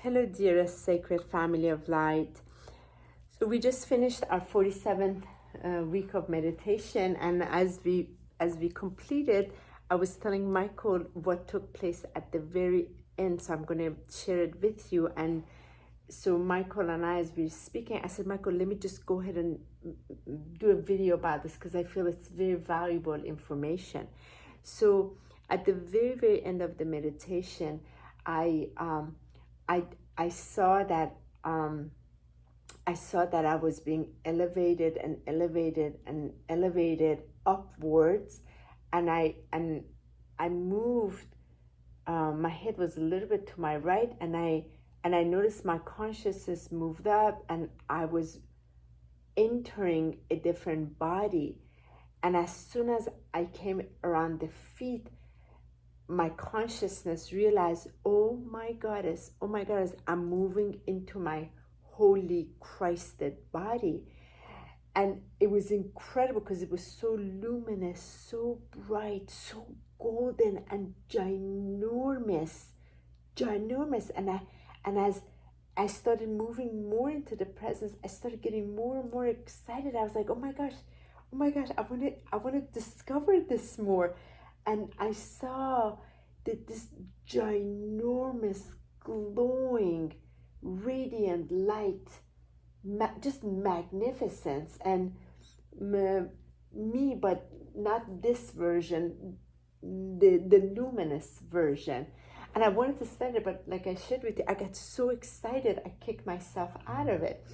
Hello, dearest sacred family of light. So we just finished our 47th week of meditation, and as we completed, I was telling Michael what took place at the very end. So I'm going to share it with you. And so Michael and I, as we were speaking, I said, Michael, let me just go ahead and do a video about this because I feel it's very valuable information. So at the very end of the meditation, I saw that I was being elevated and elevated and elevated upwards, and I moved. My head was a little bit to my right, and I noticed my consciousness moved up, and I was entering a different body. And as soon as I came around the feet, my consciousness realized, oh my goddess, I'm moving into my holy Christed body. And it was incredible because it was so luminous, so bright, so golden and ginormous. And as I started moving more into the presence, I started getting more and more excited. I was like, oh my gosh, I want to discover this more. And I saw that this ginormous, glowing, radiant light, just magnificence, and me, but not this version, the luminous version. And I wanted to study it, but like I shared with you, I got so excited, I kicked myself out of it.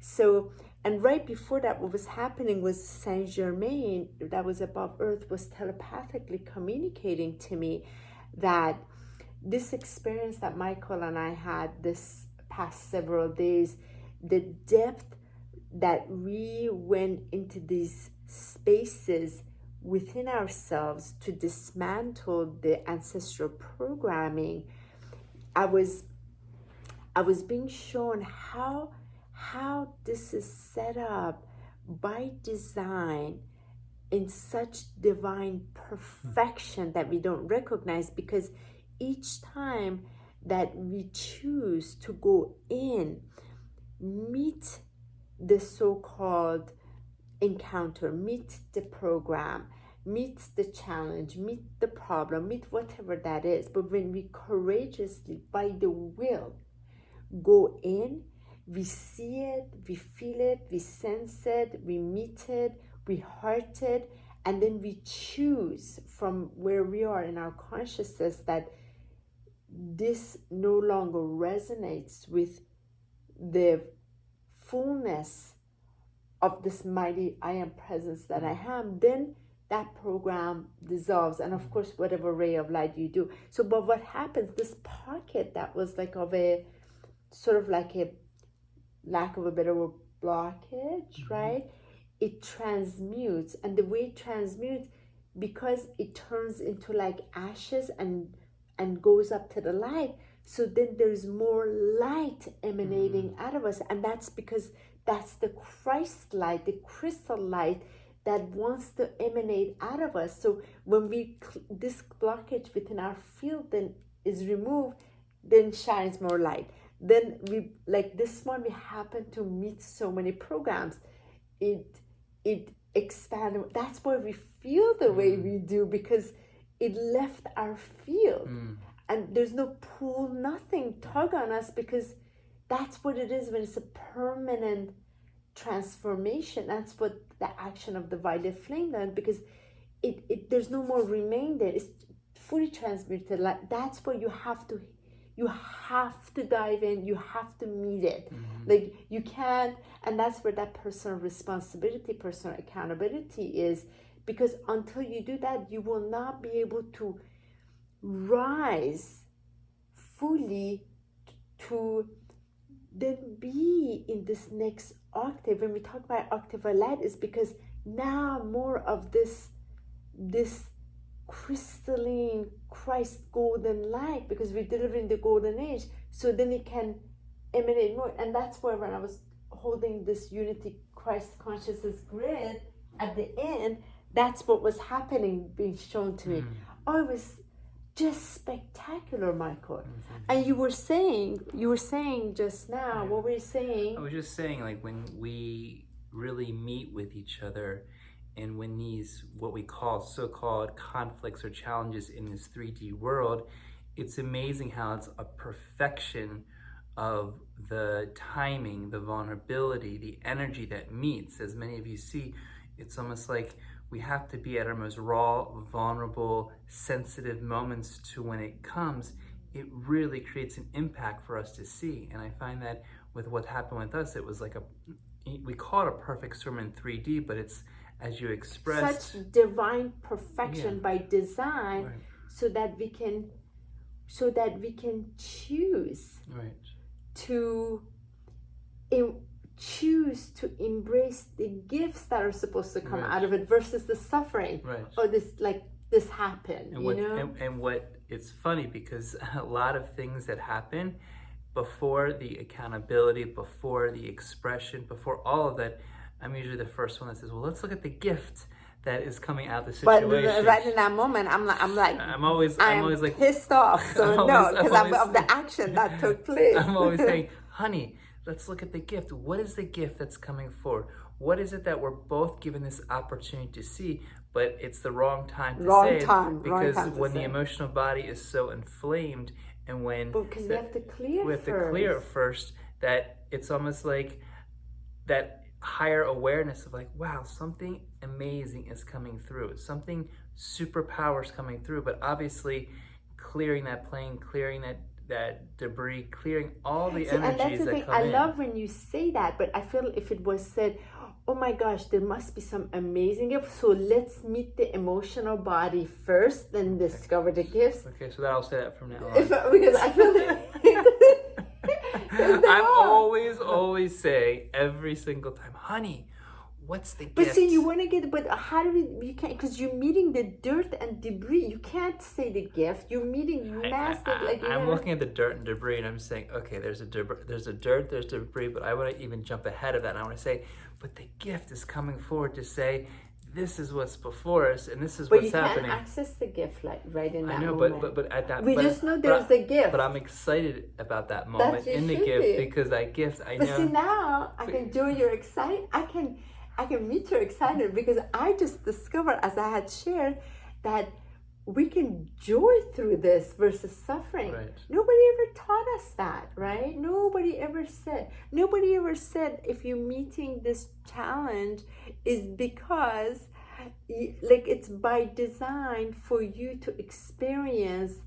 So, and right before that, what was happening was Saint Germain, that was above earth, was telepathically communicating to me that this experience that Michael and I had this past several days, the depth that we went into these spaces within ourselves to dismantle the ancestral programming, I was being shown how this is set up by design in such divine perfection that we don't recognize, because each time that we choose to go in, meet the so-called encounter, meet the program, meet the challenge, meet the problem, meet whatever that is, but when we courageously, by the will, go in, we see it, we feel it, we sense it, we meet it, we heart it, and then we choose from where we are in our consciousness that this no longer resonates with the fullness of this mighty I am presence that I am, then that program dissolves. And of course, whatever ray of light you do. So, but what happens, this pocket that was like of a, sort of like a, lack of a better word, blockage, right? It transmutes, and the way it transmutes, because it turns into like ashes and goes up to the light, so then there's more light emanating out of us, and that's because that's the Christ light, the crystal light that wants to emanate out of us. So when this blockage within our field then is removed, then shines more light. Then we, like this one, we happen to meet so many programs. It expanded. That's why we feel the way we do, because it left our field. And there's no pull, nothing tug on us, because that's what it is when it's a permanent transformation. That's what the action of the violet flame does, because there's no more remainder. It's fully transmuted. Like, that's where you have to dive in, you have to meet it. Like, you can't, and that's where that personal responsibility, personal accountability is, because until you do that, you will not be able to rise fully to then be in this next octave. When we talk about octave of light, is because now more of this crystalline Christ golden light, because we're delivering the golden age, so then it can emanate more. And that's why when I was holding this unity Christ consciousness grid at the end, that's what was happening, being shown to me. I was just spectacular, Michael. And you were saying just now, what were you saying? I was just saying, like, when we really meet with each other, and when these, what we call so-called conflicts or challenges in this 3D world, it's amazing how it's a perfection of the timing, the vulnerability, the energy that meets. As many of you see, it's almost like we have to be at our most raw, vulnerable, sensitive moments to when it comes. It really creates an impact for us to see. And I find that with what happened with us, it was like we call it a perfect storm in 3D, but it's, as you expressed, such divine perfection by design, so that we can choose to embrace the gifts that are supposed to come out of it versus the suffering or this happened, and what it's funny, because a lot of things that happen before the accountability, before the expression, before all of that, I'm usually the first one that says, well, let's look at the gift that is coming out of the situation. But right in that moment, I'm always like pissed off. So because I'm of the action that took place. I'm always saying, honey, let's look at the gift. What is the gift that's coming forward? What is it that we're both given this opportunity to see, but it's the wrong time to say it? Because when the emotional body is so inflamed, and when because we have to clear it first, that it's almost like that higher awareness of like, wow, something amazing is coming through. Something superpower is coming through. But obviously clearing that plane, clearing that debris, clearing all the energies that come in. I love when you say that, but I feel if it was said, oh my gosh, there must be some amazing gift, so let's meet the emotional body first, then discover the gifts. Okay, so I'll say that from now on. Because I feel I'm always saying every single time, honey, what's the gift? But see, you want to get, but how do you can't, because you're meeting the dirt and debris. You can't say the gift. You're meeting massive. I'm looking at the dirt and debris, and I'm saying, okay, there's debris, but I want to even jump ahead of that. And I want to say, but the gift is coming forward to say, this is what's before us, and this is what's happening. But you can't access the gift right in that moment. I know, moment. but at that, we just know there's a gift. But I'm excited about that moment in the gift, because that gift, I know. But see, now I can join your excitement. I can meet your excitement, because I just discovered, as I had shared, that we can joy through this versus suffering. Nobody ever taught us that, right? Nobody ever said if you're meeting this challenge is because it's by design for you to experience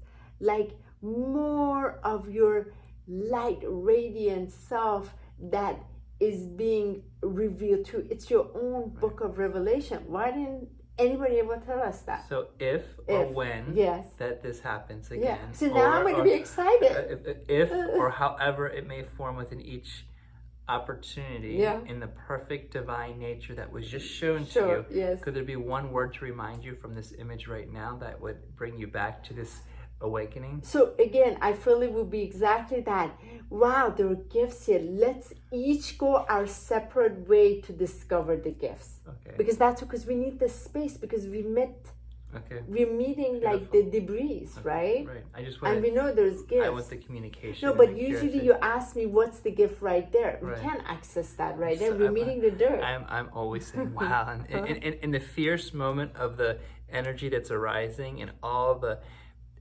more of your light, radiant self that is being revealed to. It's your own book of revelation. Why didn't anybody ever tell us that? So if or when that this happens again. Yeah. So now I'm going to be excited. If or however it may form within each opportunity in the perfect divine nature that was just shown to you. Yes. Could there be one word to remind you from this image right now that would bring you back to this awakening? So again, I feel it would be exactly that. Wow, there are gifts here. Let's each go our separate way to discover the gifts. Okay. Because we need the space, because we're meeting the debris, right? Right. And we know there's gifts. I want the communication. No, but usually you ask me what's the gift right there. We can't access that right there. We're meeting the dirt. I'm always saying, wow. And in the fierce moment of the energy that's arising and all the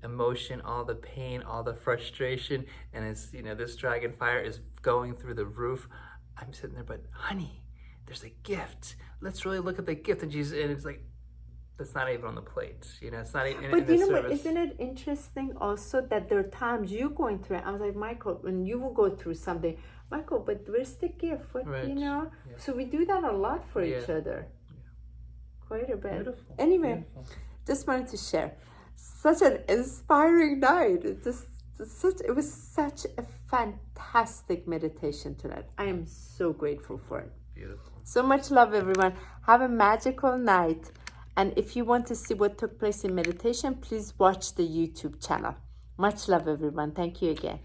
emotion, all the pain, all the frustration, and it's, this dragon fire is going through the roof, I'm sitting there, but honey, there's a gift. Let's really look at the gift. And it's like, that's not even on the plate. It's not even in the service. But isn't it interesting also that there are times you're going through it? I was like, Michael, when you will go through something, Michael, but where's the gift? So we do that a lot for each other. Quite a bit. Beautiful. Anyway, just wanted to share. Such an inspiring night. It was such a fantastic meditation tonight. I am so grateful for it. Beautiful. So much love, everyone. Have a magical night. And if you want to see what took place in meditation, please watch the YouTube channel. Much love, everyone. Thank you again.